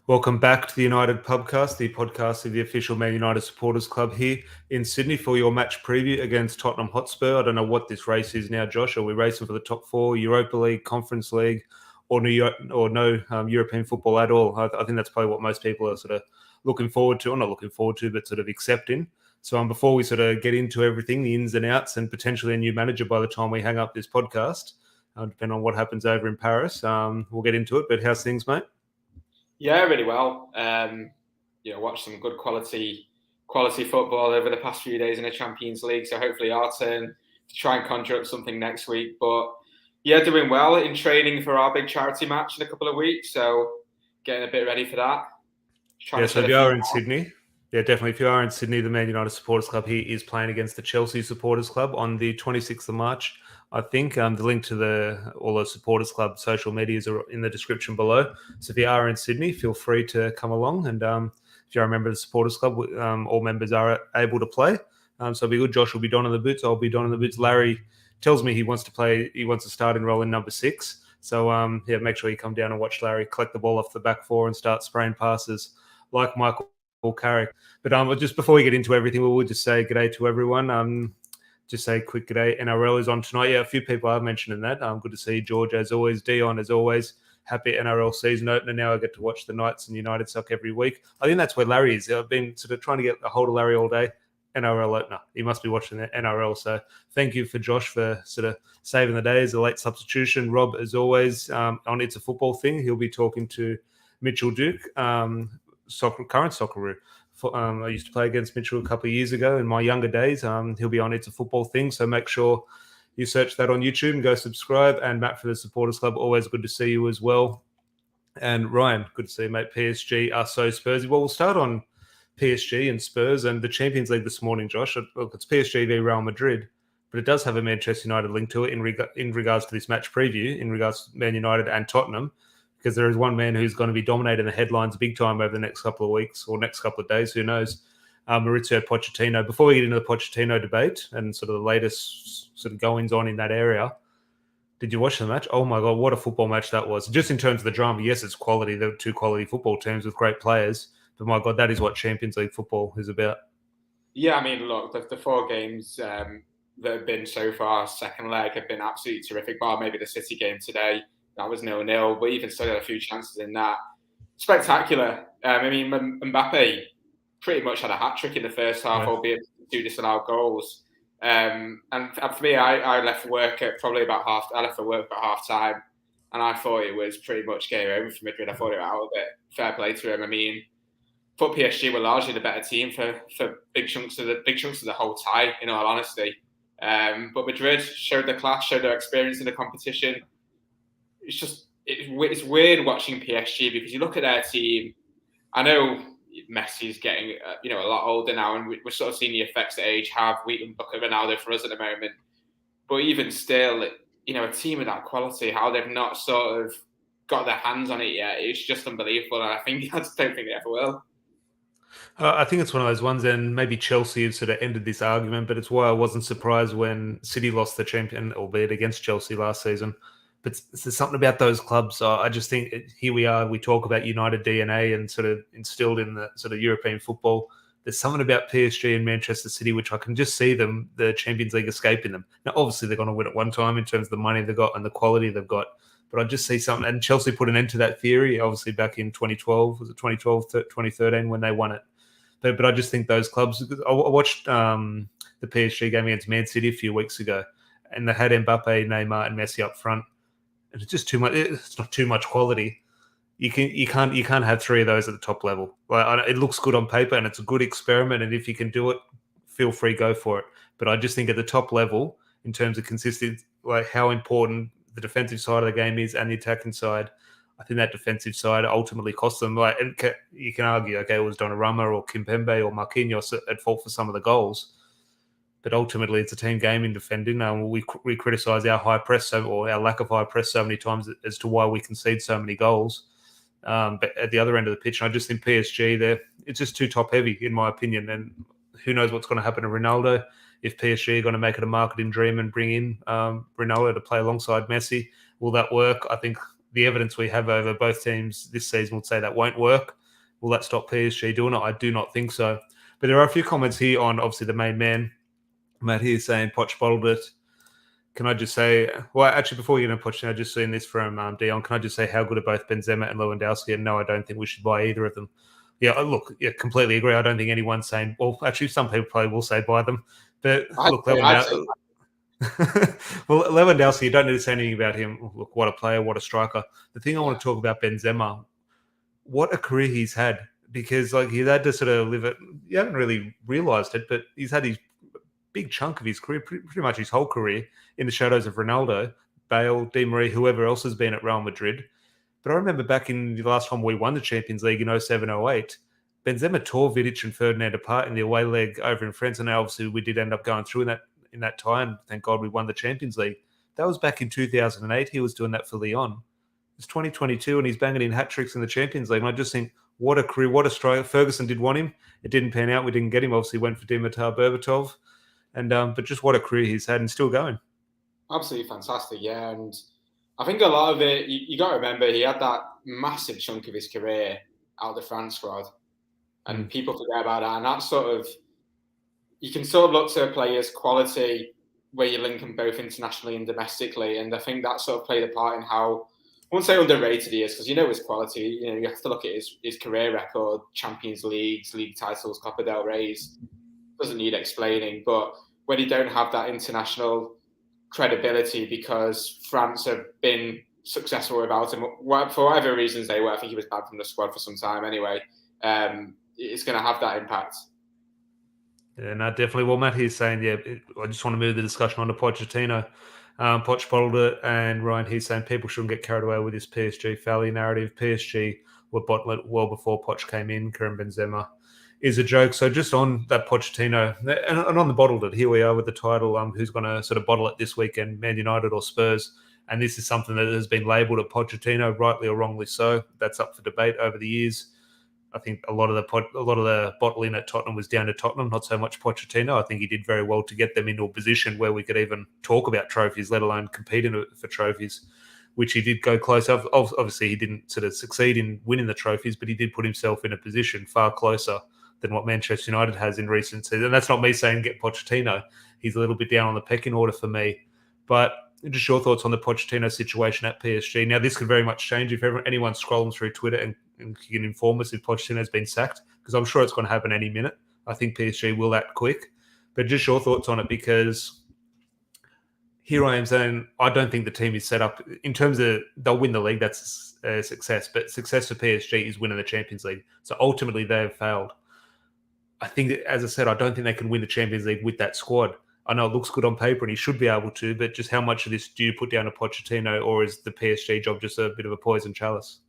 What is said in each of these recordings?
Welcome back to the United Pubcast, the podcast of the official Man United Supporters Club here in Sydney for your match preview against Tottenham Hotspur. I don't know what this race is now, Josh. Are we racing for the top four, Europa League, Conference League, or no European football at all? I think that's probably what most people are sort of looking forward to, or not looking forward to, but sort of accepting. So before we sort of get into everything, the ins and outs, and potentially a new manager by the time we hang up this podcast, depending on what happens over in Paris, we'll get into it. But how's things, mate? Yeah, really well. Watched some good quality football over the past few days in the Champions League. So hopefully our turn to try and conjure up something next week. But yeah, doing well in training for our big charity match in a couple of weeks. So getting a bit ready for that. So if you are in Sydney, definitely. If you are in Sydney, the Man United Supporters Club here is playing against the Chelsea Supporters Club on the 26th of March. I think the link to all the Supporters Club social medias are in the description below. So if you are in Sydney, feel free to come along. And if you're a member of the Supporters Club, all members are able to play. So it'll be good. Josh will be donning the boots. I'll be donning the boots. Larry tells me he wants to play. He wants to start in role in number 6. So make sure you come down and watch Larry collect the ball off the back four and start spraying passes like Michael Carrick. But just before we get into everything, we'll just say g'day to everyone. Just say a quick g'day. NRL is on tonight. Yeah, a few people are mentioning that. Good to see George as always. Dion as always. Happy NRL season opener. Now I get to watch the Knights and United suck every week. I think that's where Larry is. I've been sort of trying to get a hold of Larry all day. NRL opener. He must be watching the NRL. So thank you for Josh for sort of saving the day as a late substitution. Rob, as always, on It's a Football Thing, he'll be talking to Mitchell Duke, current Socceroo. I used to play against Mitchell a couple of years ago in my younger days. He'll be on It's a Football Thing, so make sure you search that on YouTube and go subscribe. And Matt for the Supporters Club, always good to see you as well. And Ryan, good to see you, mate. PSG are so Spursy. Well, we'll start on PSG and Spurs and the Champions League this morning, Josh. Look, it's PSG v Real Madrid, but it does have a Manchester United link to it in regards to this match preview, in regards to Man United and Tottenham, because there is one man who's going to be dominating the headlines big time over the next couple of weeks or next couple of days, who knows, Maurizio Pochettino. Before we get into the Pochettino debate and sort of the latest sort of goings-on in that area, did you watch the match? Oh, my God, what a football match that was. Just in terms of the drama, yes, it's quality. They're two quality football teams with great players, but my God, that is what Champions League football is about. Yeah, I mean, look, the 4 games that have been so far, second leg, have been absolutely terrific, bar maybe the City game today. That was 0-0, but even still had a few chances in that. Spectacular. I mean, Mbappe pretty much had a hat-trick in the first half, albeit 2 disallowed goals. And for me, I left work at probably I left for work about half-time, and I thought it was pretty much game over for Madrid. I thought it was out of it. Fair play to him. I mean, thought PSG were largely the better team for big chunks of the whole tie, in all honesty. But Madrid showed their class, showed their experience in the competition. It's weird watching PSG because you look at their team. I know Messi's getting a lot older now, and we're sort of seeing the effects that age have. We can look at Ronaldo for us at the moment, but even still, a team of that quality, how they've not sort of got their hands on it yet, it's just unbelievable. And I just don't think they ever will. I think it's one of those ones, and maybe Chelsea have sort of ended this argument, but it's why I wasn't surprised when City lost the champion, albeit against Chelsea last season. But there's something about those clubs. I just think here we are. We talk about United DNA and sort of instilled in the sort of European football. There's something about PSG and Manchester City which I can just see the Champions League escaping them. Now, obviously, they're going to win at one time in terms of the money they've got and the quality they've got. But I just see something. And Chelsea put an end to that theory, obviously, back in 2012. Was it 2012, 2013 when they won it? But I just think those clubs. I watched the PSG game against Man City a few weeks ago, and they had Mbappe, Neymar, and Messi up front. And it's just too much. It's not too much quality. You can't have 3 of those at the top level. Like, it looks good on paper and it's a good experiment. And if you can do it, feel free, go for it. But I just think at the top level, in terms of consistency, like how important the defensive side of the game is and the attacking side, I think that defensive side ultimately cost them. Like, and you can argue, okay, it was Donnarumma or Kimpembe or Marquinhos at fault for some of the goals. But ultimately, it's a team game in defending. We criticise our high press or our lack of high press so many times as to why we concede so many goals. But at the other end of the pitch, I just think PSG, it's just too top heavy, in my opinion. And who knows what's going to happen to Ronaldo if PSG are going to make it a marketing dream and bring in Ronaldo to play alongside Messi. Will that work? I think the evidence we have over both teams this season would say that won't work. Will that stop PSG doing it? I do not think so. But there are a few comments here on obviously the main man, Matt here saying Poch bottled it. Can I just say, well, actually, before we get into Pochettino, I've just seen this from Dion. Can I just say how good are both Benzema and Lewandowski? And no, I don't think we should buy either of them. Yeah, look, completely agree. I don't think anyone's saying, well, actually, some people probably will say buy them. But look, Lewandowski, well, Lewandowski, you don't need to say anything about him. Look, what a player, what a striker. The thing I want to talk about Benzema, what a career he's had. Because like he had to sort of live it. You haven't really realised it, but he's had his big chunk of his career, pretty much his whole career, in the shadows of Ronaldo, Bale, Di Maria, whoever else has been at Real Madrid. But I remember back in the last time we won the Champions League in 07-08, Benzema tore Vidic and Ferdinand apart in the away leg over in France, and obviously we did end up going through in that time. Thank God we won the Champions League. That was back in 2008. He was doing that for Lyon. It's 2022, and he's banging in hat tricks in the Champions League. And I just think, what a career, what a striker. Ferguson did want him. It didn't pan out. We didn't get him. Obviously, went for Dimitar Berbatov. And but just what a career he's had and still going. Absolutely fantastic, yeah. And I think a lot of it, you got to remember, he had that massive chunk of his career out of the France squad. And people forget about that. And that's sort of, you can sort of look to a player's quality where you link them both internationally and domestically. And I think that sort of played a part in how, I won't say underrated he is, because you know his quality. You know, you have to look at his career record, Champions Leagues, league titles, Copa del Rey's. Doesn't need explaining. But when you don't have that international credibility because France have been successful without him, for whatever reasons they were, I think he was banned from the squad for some time anyway, it's going to have that impact. Yeah, no, definitely. Well, Matt here's saying, I just want to move the discussion on to Pochettino. Poch bottled it, and Ryan he's saying people shouldn't get carried away with this PSG failure narrative. PSG were bottled it well before Poch came in. Karim Benzema is a joke. So just on that Pochettino, and on the bottled it, here we are with the title, who's going to sort of bottle it this weekend, Man United or Spurs. And this is something that has been labelled at Pochettino, rightly or wrongly so. That's up for debate over the years. I think a lot of the bottling at Tottenham was down to Tottenham, not so much Pochettino. I think he did very well to get them into a position where we could even talk about trophies, let alone compete for trophies, which he did go close. Obviously, he didn't sort of succeed in winning the trophies, but he did put himself in a position far closer than what Manchester United has in recent seasons. And that's not me saying get Pochettino. He's a little bit down on the pecking order for me. But just your thoughts on the Pochettino situation at PSG. Now, this could very much change if anyone's scrolling through Twitter and you can inform us if Pochettino has been sacked, because I'm sure it's going to happen any minute. I think PSG will act quick. But just your thoughts on it, because here I am saying I don't think the team is set up in terms of they'll win the league. That's a success. But success for PSG is winning the Champions League. So ultimately, they have failed. I think, as I said, I don't think they can win the Champions League with that squad. I know it looks good on paper and he should be able to, but just how much of this do you put down to Pochettino, or is the PSG job just a bit of a poison chalice?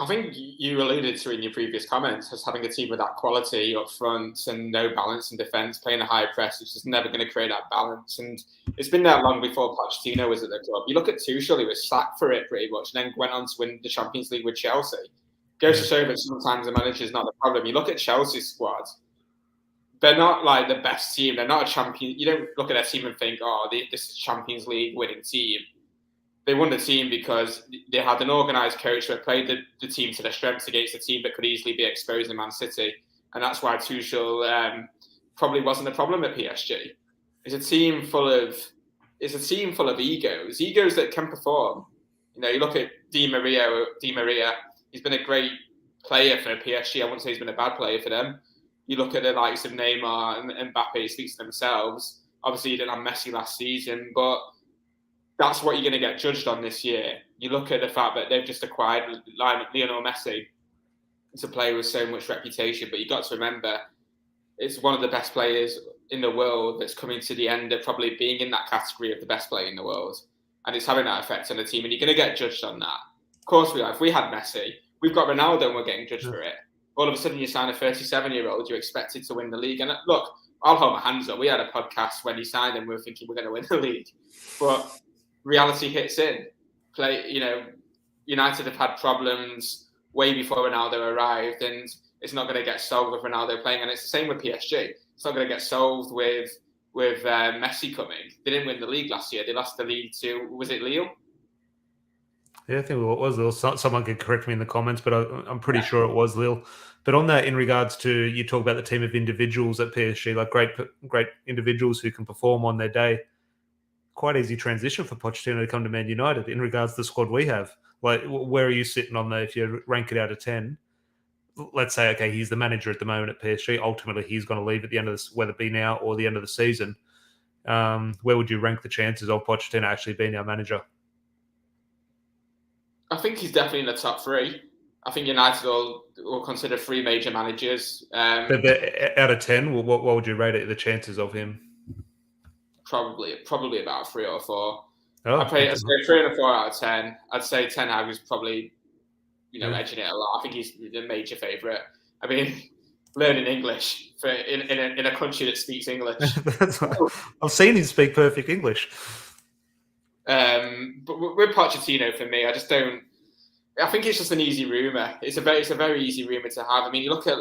I think you alluded to in your previous comments as having a team with that quality up front and no balance in defence, playing a high press, which is never going to create that balance. And it's been there long before Pochettino was at the club. You look at Tuchel, he was sacked for it pretty much, and then went on to win the Champions League with Chelsea. Goes to show that sometimes the manager is not the problem. You look at Chelsea's squad, they're not like the best team. They're not a champion. You don't look at their team and think, oh, this is a Champions League winning team. They won the team because they had an organised coach that played the team to their strengths against a team that could easily be exposed in Man City. And that's why Tuchel probably wasn't a problem at PSG. It's a team full of egos that can perform. You know, you look at Di Maria, he's been a great player for PSG. I wouldn't say he's been a bad player for them. You look at the likes of Neymar and Mbappe, speaks to themselves. Obviously, you didn't have Messi last season, but that's what you're going to get judged on this year. You look at the fact that they've just acquired Lionel Messi. It's a player with so much reputation, but you've got to remember it's one of the best players in the world that's coming to the end of probably being in that category of the best player in the world. And it's having that effect on the team, and you're going to get judged on that. Of course we are. If we had Messi, we've got Ronaldo and we're getting judged for it. All of a sudden you sign a 37-year-old, you're expected to win the league. And look, I'll hold my hands up. We had a podcast when he signed and we were thinking we're going to win the league. But reality hits in. United have had problems way before Ronaldo arrived, and it's not going to get solved with Ronaldo playing. And it's the same with PSG. It's not going to get solved with Messi coming. They didn't win the league last year. They lost the league to, was it Lille? Yeah, I think it was Lil. Someone could correct me in the comments, but I'm pretty sure it was Lil. But on that, in regards to you talk about the team of individuals at PSG, like great individuals who can perform on their day. Quite easy transition for Pochettino to come to Man United in regards to the squad we have. Like, where are you sitting on the? If you rank it out of 10, let's say, okay, he's the manager at the moment at PSG. Ultimately, he's going to leave at the end of this, whether it be now or the end of the season. Where would you rank the chances of Pochettino actually being our manager? I think he's definitely in the top three. I think United will consider three major managers. But out of 10, what would you rate it? The chances of him? Probably about 3 or 4. Oh, I'd say 3 and 4 out of 10. I'd say Ten Hag is probably yeah. edging it a lot. I think he's the major favourite. I mean, learning English in a country that speaks English. I've seen him speak perfect English. But with Pochettino, for me, I just don't. I think it's just an easy rumor. It's a very easy rumor to have. I mean, you look at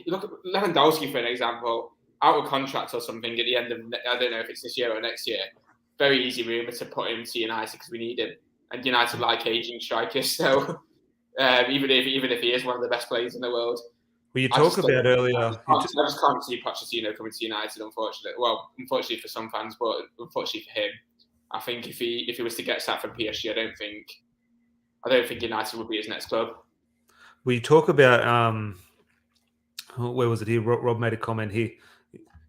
Lewandowski for an example, out of contract or something at the end of, I don't know if it's this year or next year. Very easy rumor to put him to United because we need him, and United like aging strikers. So even if he is one of the best players in the world, Well, you talk about earlier. I just can't see Pochettino coming to United. Unfortunately, well, unfortunately for some fans, but unfortunately for him, I think if he was to get sacked from PSG, I don't think United would be his next club. We talk about where was it here? Rob made a comment here.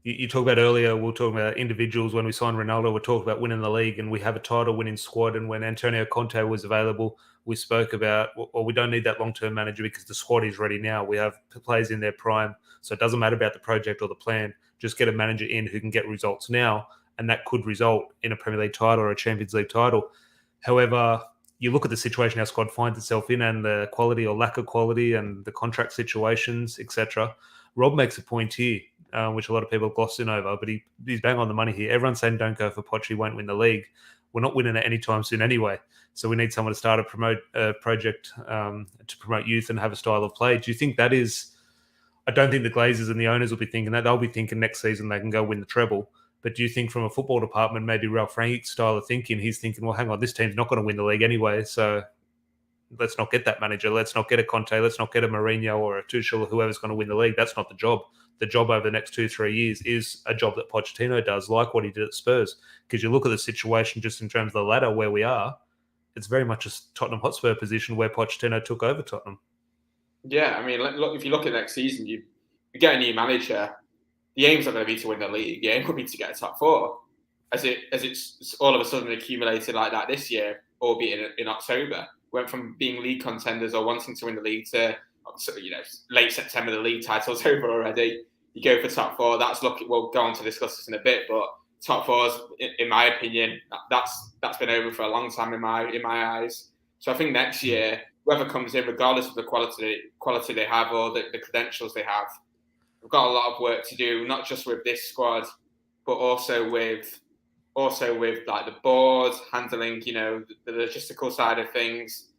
You talk about earlier, we were talking about individuals when we signed Ronaldo, we're talking about winning the league and we have a title winning squad. And when Antonio Conte was available, we spoke about, well, we don't need that long-term manager because the squad is ready now. We have players in their prime. So it doesn't matter about the project or the plan. Just get a manager in who can get results now. And that could result in a Premier League title or a Champions League title. However, you look at the situation our squad finds itself in and the quality or lack of quality and the contract situations, etc. Rob makes a point here, which a lot of people glossing over, but he's bang on the money here. Everyone's saying don't go for Poch, he won't win the league. We're not winning it anytime soon anyway. So we need someone to start a project to promote youth and have a style of play. Do you think that is... I don't think the Glazers and the owners will be thinking that. They'll be thinking next season they can go win the treble. But do you think from a football department, maybe Ralph Rangnick's style of thinking, he's thinking, well, hang on, this team's not going to win the league anyway, so let's not get that manager. Let's not get a Conte. Let's not get a Mourinho or a Tuchel or whoever's going to win the league. That's not the job. The job over the next 2-3 years is a job that Pochettino does, like what he did at Spurs. Because you look at the situation just in terms of the ladder where we are, it's very much a Tottenham Hotspur position where Pochettino took over Tottenham. Yeah, I mean, look, if you look at next season, you get a new manager. The aim's not going to be to win the league. The aim will be to get a top 4. As it's all of a sudden accumulated like that this year, albeit in October. Went from being league contenders or wanting to win the league to late September, the league title's over already. You go for top 4. That's looking. We'll go on to discuss this in a bit, but top 4's, in my opinion, that's been over for a long time in my eyes. So I think next year, whoever comes in, regardless of the quality they have or the credentials they have, we've got a lot of work to do, not just with this squad, but also with like the board handling, the logistical side of things.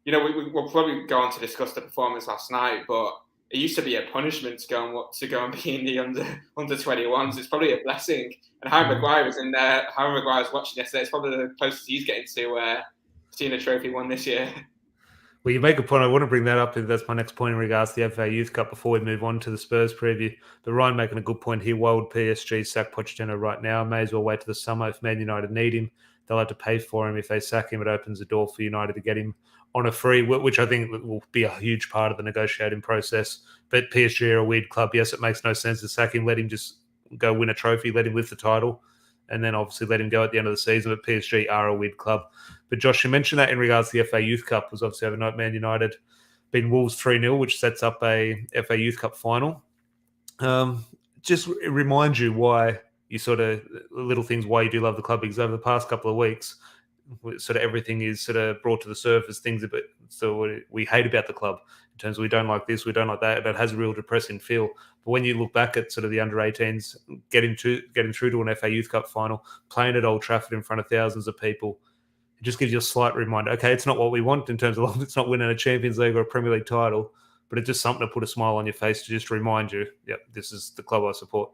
We'll probably go on to discuss the performance last night, but it used to be a punishment to go and be in the under 21s. It's probably a blessing. And Harry Maguire was in there. Harry Maguire was watching yesterday. It's probably the closest he's getting to seeing a trophy won this year. Well, you make a point. I want to bring that up. That's my next point in regards to the FA Youth Cup before we move on to the Spurs preview. But Ryan making a good point here. Why would PSG sack Pochettino right now? May as well wait to the summer. If Man United need him, they'll have to pay for him. If they sack him, it opens the door for United to get him on a free, which I think will be a huge part of the negotiating process. But PSG are a weird club. Yes, it makes no sense to sack him. Let him just go win a trophy. Let him lift the title. And then obviously let him go at the end of the season. But PSG are a weird club. But Josh, you mentioned that in regards to the FA Youth Cup was obviously overnight Man United beating Wolves 3-0, which sets up a FA Youth Cup final. Just remind you why you sort of little things why you do love the club, because over the past couple of weeks, sort of everything is sort of brought to the surface. Things a bit so we hate about the club in terms of we don't like this, we don't like that. But it has a real depressing feel. But when you look back at sort of the under 18s getting through to an FA Youth Cup final, playing at Old Trafford in front of thousands of people, it just gives you a slight reminder. Okay, it's not what we want in terms of it's not winning a Champions League or a Premier League title, but it's just something to put a smile on your face to just remind you, yep, this is the club I support.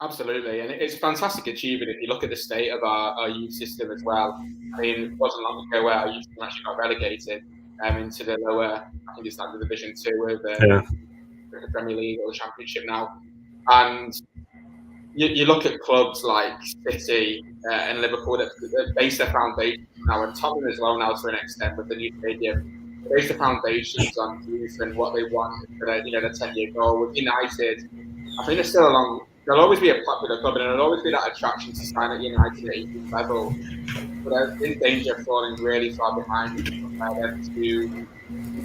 Absolutely, and it's a fantastic achievement if you look at the state of our youth system as well. I mean, it wasn't long ago where our youth team actually got relegated into the lower, I think it's like the Division Two of Yeah. the Premier League or the Championship now. And you look at clubs like City and Liverpool that base their foundations now, and Tottenham as well now to an extent with the new stadium. They base the foundations on youth and what they want for their, their 10-year goal. With United, I think there's still a long. There'll always be a popular club, and there'll always be that attraction to sign at United at a youth level. But they're in danger of falling really far behind if you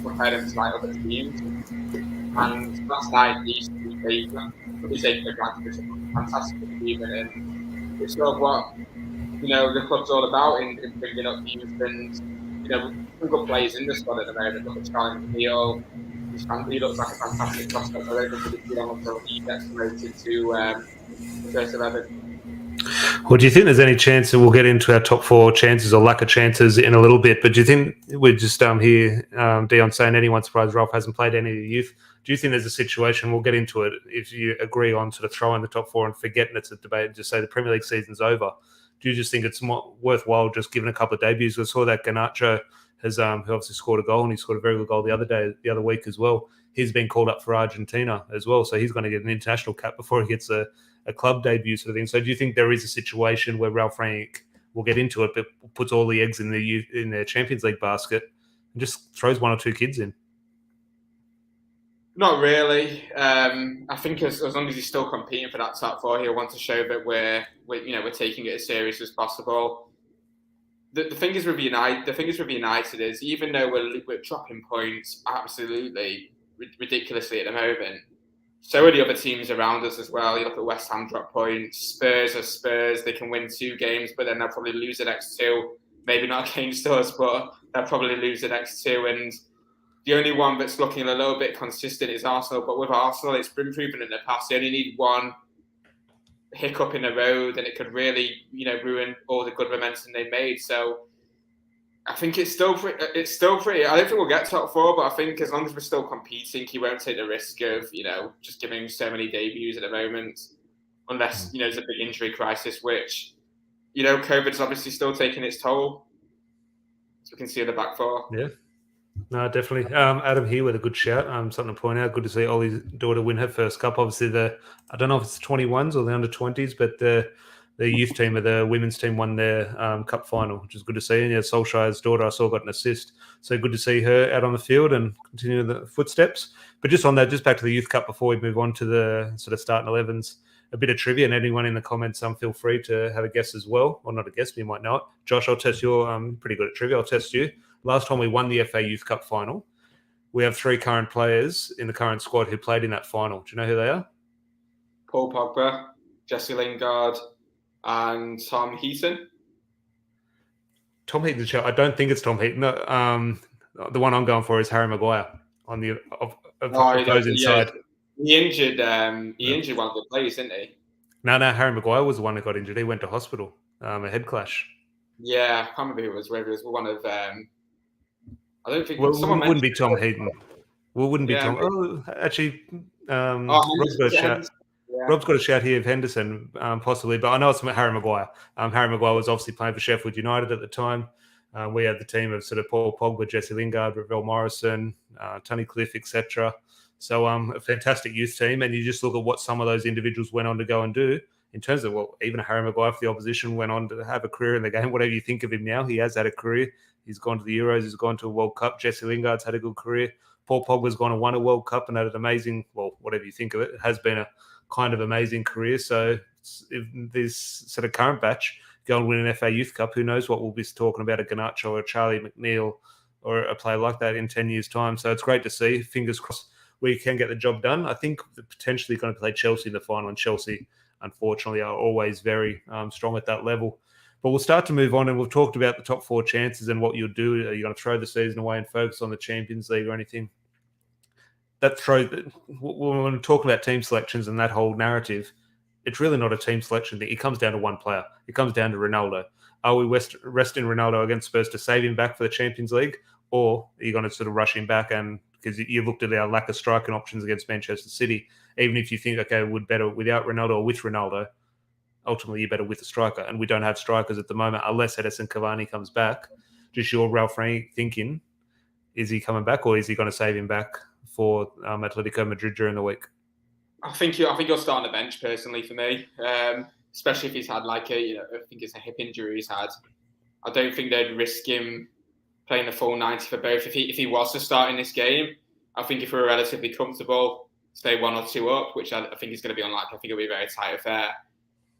compare them to like other teams. And last night, they probably taken advantage of a fantastic achievement, and it's sort of what the club's all about in bringing up youth and some good players in the squad at the moment. Look at Charlie McNeil. He looks like a fantastic prospect. I don't think it'll be long until he gets promoted to the first 11. Well, do you think there's any chance that we'll get into our top four chances or lack of chances in a little bit? But do you think we're just hear Dion saying anyone surprised Ralph hasn't played any of the youth? Do you think there's a situation, we'll get into it, if you agree on sort of throwing the top four and forgetting it's a debate and just say the Premier League season's over? Do you just think it's more worthwhile just giving a couple of debuts? I saw that Garnacho has who obviously scored a goal, and he scored a very good goal the other week as well. He's been called up for Argentina as well, so he's going to get an international cap before he gets a club debut sort of thing. So do you think there is a situation where Ralph Rangnick will get into it, but puts all the eggs in the Champions League basket and just throws one or two kids in? Not really. I think as long as he's still competing for that top four, he'll want to show that we're taking it as serious as possible. The thing is with United is even though we're dropping points absolutely ridiculously at the moment, so are the other teams around us as well. You look at West Ham drop points, Spurs are Spurs. They can win 2 games, but then they'll probably lose the next 2. Maybe not against us, but they'll probably lose the next 2. And the only one that's looking a little bit consistent is Arsenal. But with Arsenal, it's been proven in the past. They only need one hiccup in the road, and it could really, ruin all the good momentum they made. So I think it's still pretty. I don't think we'll get top 4, but I think as long as we're still competing, he won't take the risk of just giving so many debuts at the moment, unless there's a big injury crisis, which COVID's obviously still taking its toll. So we can see in the back 4. Yeah. No, definitely. Adam here with a good shout. Something to point out. Good to see Ollie's daughter win her first cup. Obviously, I don't know if it's the 21s or the under 20s, but the youth team or the women's team won their cup final, which is good to see. And yeah, Solskjaer's daughter I saw got an assist. So good to see her out on the field and continue the footsteps. But just on that, just back to the youth cup before we move on to the sort of starting 11s, a bit of trivia, and anyone in the comments, feel free to have a guess as well. Or not a guess, but you might know it. Josh, I'll test you. I'm pretty good at trivia. I'll test you. Last time we won the FA Youth Cup final, we have 3 current players in the current squad who played in that final. Do you know who they are? Paul Pogba, Jesse Lingard, and Tom Heaton. Tom Heaton. I don't think it's Tom Heaton. No, the one I'm going for is Harry Maguire on the those inside. He injured one of the players, didn't he? No, Harry Maguire was the one who got injured. He went to hospital, a head clash. Yeah, I can't remember who it was. Whether it was one of I don't think someone wouldn't be Tom Heaton. Well, wouldn't be Tom. Oh, actually, Rob's got a shout. Yeah. Rob's got a shout here of Henderson, possibly, but I know it's Harry Maguire. Harry Maguire was obviously playing for Sheffield United at the time. We had the team of sort of Paul Pogba, Jesse Lingard, Ravel Morrison, Tony Cliff, etc. So a fantastic youth team, and you just look at what some of those individuals went on to go and do. In terms of, even Harry Maguire for the opposition went on to have a career in the game. Whatever you think of him now, he has had a career. He's gone to the Euros. He's gone to a World Cup. Jesse Lingard's had a good career. Paul Pogba's gone and won a World Cup and had an amazing, whatever you think of it, it has been a kind of amazing career. So if this sort of current batch go and win an FA Youth Cup, who knows what we'll be talking about, a Garnacho or a Charlie McNeil or a player like that in 10 years' time. So it's great to see. Fingers crossed we can get the job done. I think they're potentially going to play Chelsea in the final, and Chelsea, unfortunately, are always very strong at that level. But we'll start to move on, and we've talked about the top 4 chances and what you'll do. Are you going to throw the season away and focus on the Champions League or anything? When we're talking about team selections and that whole narrative, it's really not a team selection thing. It comes down to one player. It comes down to Ronaldo. Are we resting Ronaldo against Spurs to save him back for the Champions League, or are you going to sort of rush him back and because you looked at our lack of striking options against Manchester City. Even if you think, okay, we'd better without Ronaldo or with Ronaldo, ultimately you're better with a striker. And we don't have strikers at the moment unless Edison Cavani comes back. Just your Ralph Rangnick thinking, is he coming back or is he going to save him back for Atletico Madrid during the week? I think he'll start on the bench personally for me, especially if he's had I think it's a hip injury he's had. I don't think they'd risk him playing the full 90 for both. If he was to start in this game, I think if we're relatively comfortable, stay 1 or 2 up, which I think is going to be unlikely. I think it'll be a very tight affair.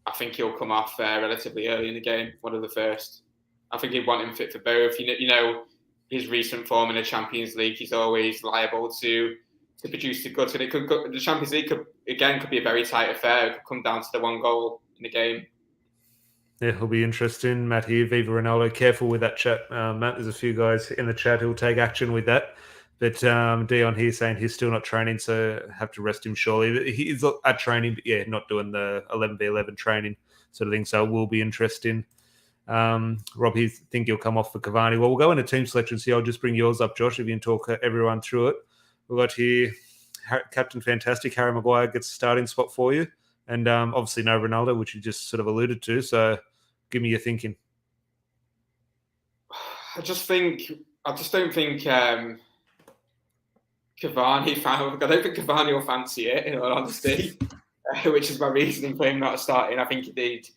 I think he'll come off relatively early in the game, one of the first. I think he'd want him fit for both. His recent form in the Champions League, he's always liable to produce the goods. And the Champions League could be a very tight affair. It could come down to the 1 goal in the game. Yeah, it'll be interesting. Matt here, Viva Ronaldo. Careful with that chat, Matt. There's a few guys in the chat who'll take action with that. But Dion here saying he's still not training, so have to rest him surely. He's at training, but not doing the 11v11 training sort of thing. So it will be interesting. Rob, you think you'll come off for Cavani? Well, we'll go into team selections here. I'll just bring yours up, Josh, if you can talk everyone through it. We've got here Captain Fantastic, Harry Maguire gets a starting spot for you. And obviously no Ronaldo, which you just sort of alluded to. So give me your thinking. I just don't think Cavani. I don't think Cavani will fancy it, in all honesty, which is my reasoning for him not starting. I think he'd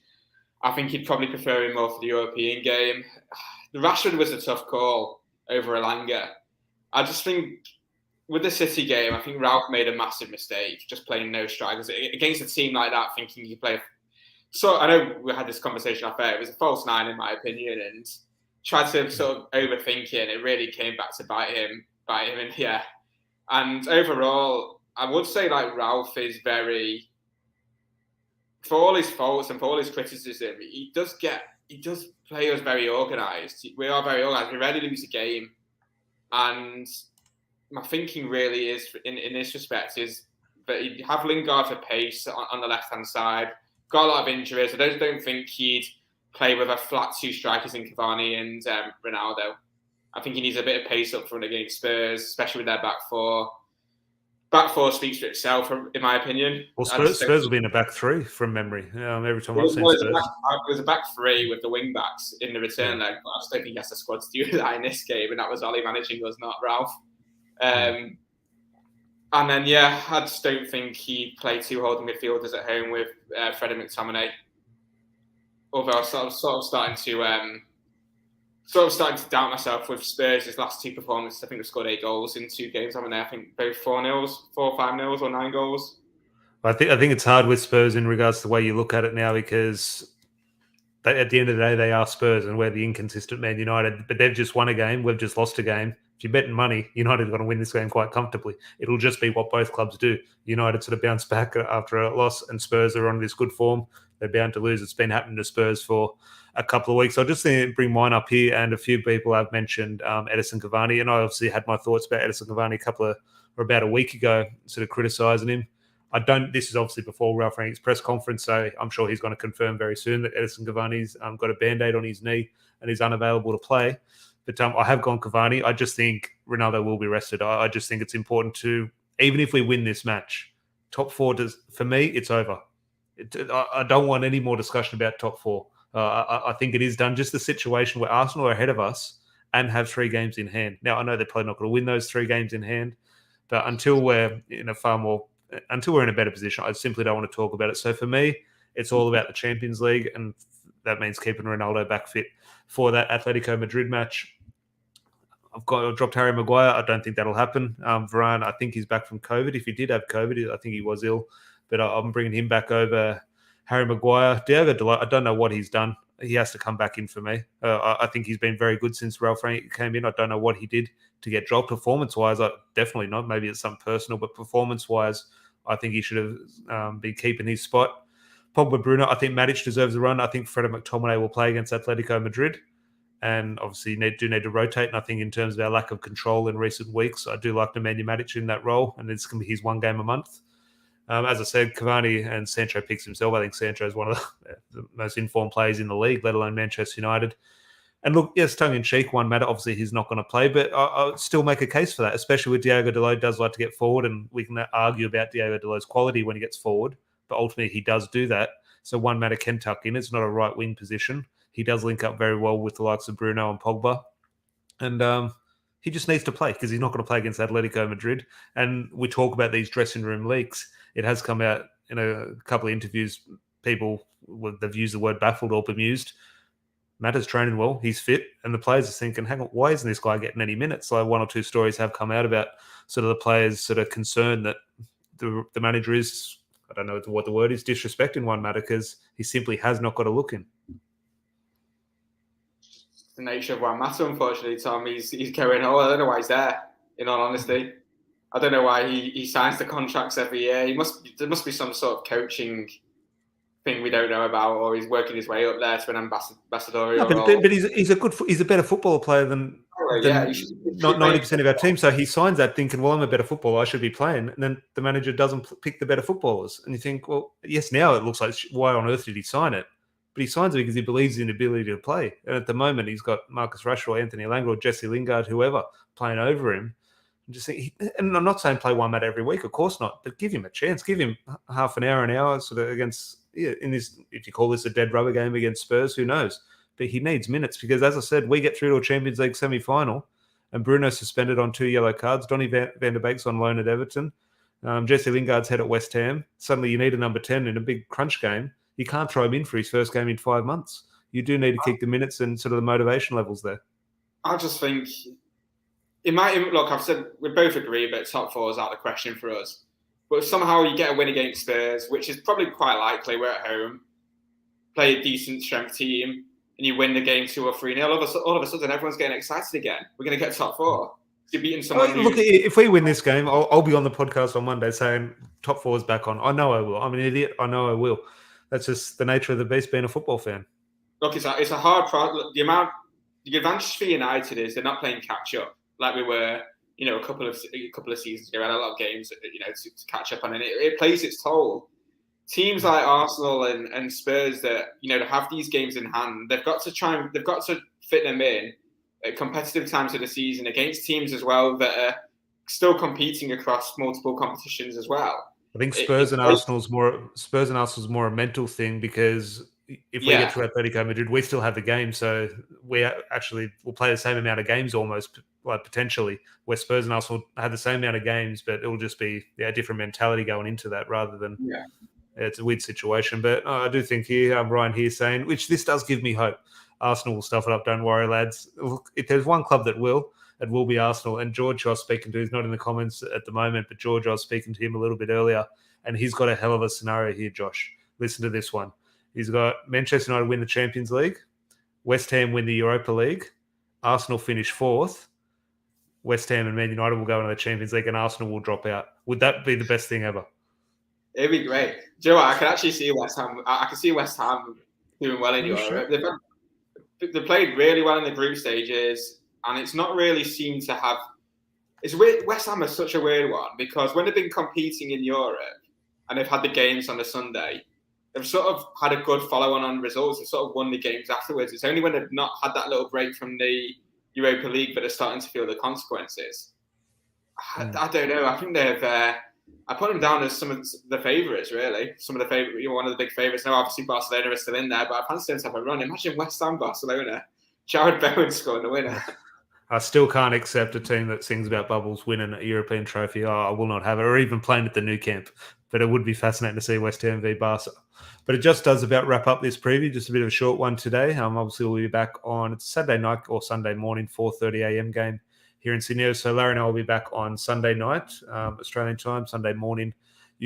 probably prefer him more for the European game. The Rashford was a tough call over Elanga. I just think with the City game, I think Ralph made a massive mistake just playing no strikers against a team like that. Thinking you play, so I know we had this conversation off air. It was a false 9 in my opinion, and tried to sort of overthink it. And it really came back to bite him, and And overall, I would say Ralph is very, for all his faults and for all his criticism, he does play us very organised. We are very organised. We rarely lose a game, and my thinking really is, in this respect, is that he'd have Lingard for pace on the left-hand side. Got a lot of injuries. I don't think he'd play with a flat 2 strikers in Cavani and Ronaldo. I think he needs a bit of pace up front against Spurs, especially with their back 4. Back 4 speaks for itself, in my opinion. Well, Spurs will be in a back 3 from memory. Every time I've seen Spurs. It was a back 3 with the wing backs in the return leg, but I just don't think he has the squad to do that in this game, and that was Ollie managing us, not Ralph. And then, I just don't think he'd play 2 holding midfielders at home with Fred and McTominay. Although I'm sort of starting to doubt myself with Spurs' last 2 performances. I think they've scored 8 goals in 2 games, haven't they? I think both 4-0s, 4-5-0s, or 9 goals. I think it's hard with Spurs in regards to the way you look at it now, because at the end of the day, they are Spurs and we're the inconsistent Man United. But they've just won a game. We've just lost a game. If you're betting money, United are going to win this game quite comfortably. It'll just be what both clubs do. United sort of bounce back after a loss, and Spurs are on this good form. They're bound to lose. It's been happening to Spurs for a couple of weeks. I'll just bring mine up here, and a few people have mentioned Edison Cavani, and I obviously had my thoughts about Edison Cavani about a week ago, sort of criticising him. This is obviously before Ralph Rangnick's press conference, so I'm sure he's going to confirm very soon that Edison Cavani's got a Band-Aid on his knee and is unavailable to play. But I have gone Cavani. I just think Ronaldo will be rested. I just think it's important to, even if we win this match, top 4, for me, it's over. I don't want any more discussion about top 4. I think it is done. Just the situation where Arsenal are ahead of us and have 3 games in hand. Now, I know they're probably not going to win those 3 games in hand, but until we're in a better position, I simply don't want to talk about it. So for me, it's all about the Champions League, and that means keeping Ronaldo back fit for that Atletico Madrid match. I've dropped Harry Maguire. I don't think that'll happen. Varane, I think he's back from COVID. If he did have COVID, I think he was ill, but I'm bringing him back over Harry Maguire. Diogo Dalot, I don't know what he's done. He has to come back in for me. I think he's been very good since Ralph Rangnick came in. I don't know what he did to get dropped performance-wise. Definitely not. Maybe it's something personal, but performance-wise, I think he should have been keeping his spot. Pogba, Bruno, I think Matic deserves a run. I think Fred and McTominay will play against Atletico Madrid, and obviously do need to rotate. And I think in terms of our lack of control in recent weeks, I do like Nemanja Matic in that role, and it's going to be his 1 game a month. As I said, Cavani and Sancho picks himself. I think Sancho is one of the most informed players in the league, let alone Manchester United. And look, yes, tongue in cheek, Juan Mata, obviously he's not going to play, but I still make a case for that, especially with Diogo Dalot does like to get forward, and we can argue about Diogo Dalot's quality when he gets forward, but ultimately he does do that. So Juan Mata can tuck in. It's not a right wing position. He does link up very well with the likes of Bruno and Pogba. And he just needs to play because he's not going to play against Atletico Madrid. And we talk about these dressing room leaks. It has come out in a couple of interviews, people, they've used the word baffled or bemused. Mata's training well, he's fit, and the players are thinking, hang on, why isn't this guy getting any minutes? Like one or two stories have come out about sort of the players sort of concerned that the manager is, I don't know what the word is, disrespecting Juan Mata because he simply has not got a look in. The nature of Juan Mata, unfortunately, Tom, he's going, I don't know why he's there, in all honesty. I don't know why he signs the contracts every year. There must be some sort of coaching thing we don't know about, or he's working his way up there to an ambassadorial role. But he's a better footballer player than 90% of our team. So he signs that thinking, well, I'm a better footballer, I should be playing. And then the manager doesn't pick the better footballers. And you think, well, yes, now it looks like, why on earth did he sign it? But he signs it because he believes in the ability to play. And at the moment, he's got Marcus Rashford, Anthony Elanga, or Jesse Lingard, whoever, playing over him. And I'm not saying play Juan Mata every week, of course not, but give him a chance. Give him half an hour sort of against, in this, if you call this a dead rubber game against Spurs, who knows? But he needs minutes because, as I said, we get through to a Champions League semi-final and Bruno suspended on 2 yellow cards. Donny van der Beek's on loan at Everton. Jesse Lingard's head at West Ham. Suddenly you need a number 10 in a big crunch game. You can't throw him in for his first game in 5 months. You do need to keep the minutes and sort of the motivation levels there. I just think look, I've said we both agree that top four is out of the question for us. But if somehow you get a win against Spurs, which is probably quite likely, we're at home, play a decent strength team, and you win the game 2 or 3-0, all of a sudden everyone's getting excited again. We're going to get top four. You're beating someone. Look, if we win this game, I'll be on the podcast on Monday saying top four is back on. I know I will. I'm an idiot. I know I will. That's just the nature of the beast being a football fan. Look, it's a hard problem. The advantage for United is they're not playing catch up like we were, a couple of seasons ago. We had a lot of games, to catch up on, and it plays its toll. Teams like Arsenal and Spurs that have these games in hand, they've got to fit them in at competitive times of the season against teams as well that are still competing across multiple competitions as well. I think Spurs and Arsenal's more a mental thing because if we get to Atletico Madrid, we still have the game, so we actually will play the same amount of games almost, like potentially, where Spurs and Arsenal have the same amount of games, but it'll just be a different mentality going into that rather than it's a weird situation. But I do think here, Ryan here saying, which this does give me hope, Arsenal will stuff it up, don't worry, lads. Look, if there's one club that will, it will be Arsenal. And George I was speaking to, he's not in the comments at the moment, but George, I was speaking to him a little bit earlier, and he's got a hell of a scenario here, Josh. Listen to this one. He's got Manchester United win the Champions League, West Ham win the Europa League, Arsenal finish 4th, West Ham and Man United will go into the Champions League, and Arsenal will drop out. Would that be the best thing ever? It'd be great. Do you know what? I can actually see West Ham. I can see West Ham doing well in Europe. Sure. They played really well in the group stages, and it's not really seemed to have. It's weird. West Ham is such a weird one because when they've been competing in Europe and they've had the games on a Sunday, they've sort of had a good follow-on results. They've sort of won the games afterwards. It's only when they've not had that little break from the Europa League that they're starting to feel the consequences. I don't know. I think they've. I put them down as some of the favourites, really. Some of the favourites, one of the big favourites. Now, obviously, Barcelona is still in there, but I fancy them to have a run. Imagine West Ham, Barcelona. Jared Bowen scoring the winner. I still can't accept a team that sings about bubbles winning a European trophy. I will not have it, or even playing at the Nou Camp. But it would be fascinating to see West Ham v Barca. But it just does about wrap up this preview. Just a bit of a short one today. Obviously, we'll be back on Saturday night or Sunday morning, 4:30 a.m. game here in Sydney. So Larry and I will be back on Sunday night, Australian time, Sunday morning,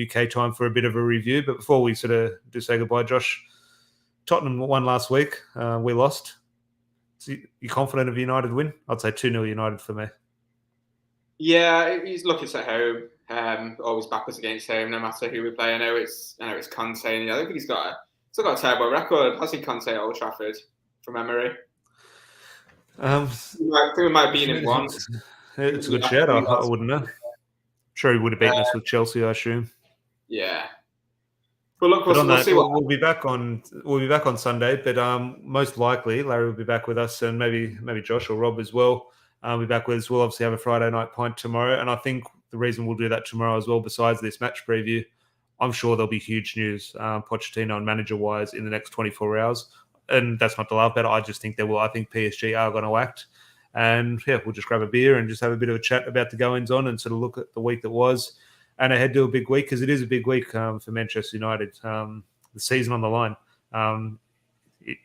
UK time for a bit of a review. But before we sort of do say goodbye, Josh, Tottenham won last week. We lost. So you confident of United win? I'd say 2-0 United for me. Yeah, he's looking at home. Always backwards against home, no matter who we play. I know it's Conte. And I don't think he's still got a terrible record. Hasn't Conte at Old Trafford from memory? I think we might have beaten him once. It's a good shout. I wouldn't know. I'm sure he would have beaten us with Chelsea, I assume. Yeah. But look, But on we'll that, see what. we'll be back on Sunday. But most likely, Larry will be back with us, and maybe Josh or Rob as well. Be back with us. We'll obviously have a Friday night pint tomorrow, and I think the reason we'll do that tomorrow as well, besides this match preview, I'm sure there'll be huge news, Pochettino and manager wise, in the next 24 hours. And that's not to laugh at. I just think there will. I think PSG are going to act, and yeah, we'll just grab a beer and just have a bit of a chat about the goings on and sort of look at the week that was and ahead to a big week, because it is a big week for Manchester United. The season on the line.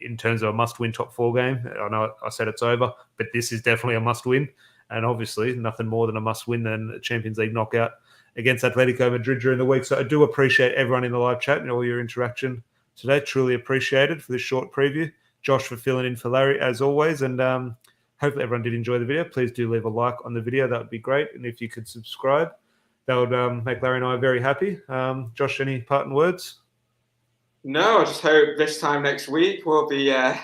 In terms of a must-win top four game, I know I said it's over, but this is definitely a must-win, and obviously nothing more than a must-win than a Champions League knockout against Atletico Madrid during the week. So I do appreciate everyone in the live chat and all your interaction today. Truly appreciated for this short preview. Josh for filling in for Larry as always, and hopefully everyone did enjoy the video. Please do leave a like on the video. That would be great, and if you could subscribe, that would make Larry and I very happy. Josh, any parting words? No, I just hope this time next week we'll be in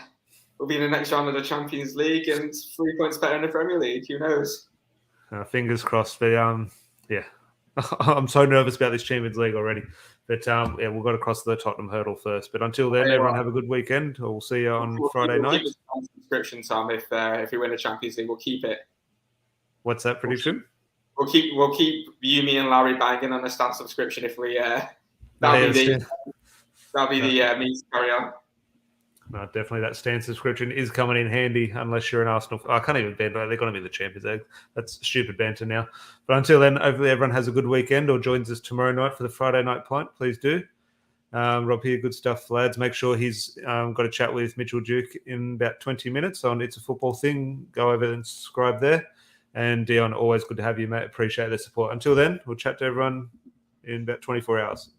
the next round of the Champions League and 3 points better in the Premier League. Who knows? Fingers crossed. But yeah, I'm so nervous about this Champions League already. But yeah, we've got to cross the Tottenham hurdle first. But until then, everyone have a good weekend. We'll see you on Friday night. Keep the subscription, Tom. If we win the Champions League, we'll keep it. What's that prediction? We'll keep you, me, and Larry banging on the stat subscription if we. That'll be the means to carry on. No, definitely that stand subscription is coming in handy unless you're an Arsenal. I can't even banter. They're going to be the Champions League. That's stupid banter now. But until then, hopefully everyone has a good weekend or joins us tomorrow night for the Friday night pint. Please do. Rob here, good stuff, lads. Make sure he's got a chat with Mitchell Duke in about 20 minutes on It's a Football Thing. Go over and subscribe there. And Dion, always good to have you, mate. Appreciate the support. Until then, we'll chat to everyone in about 24 hours.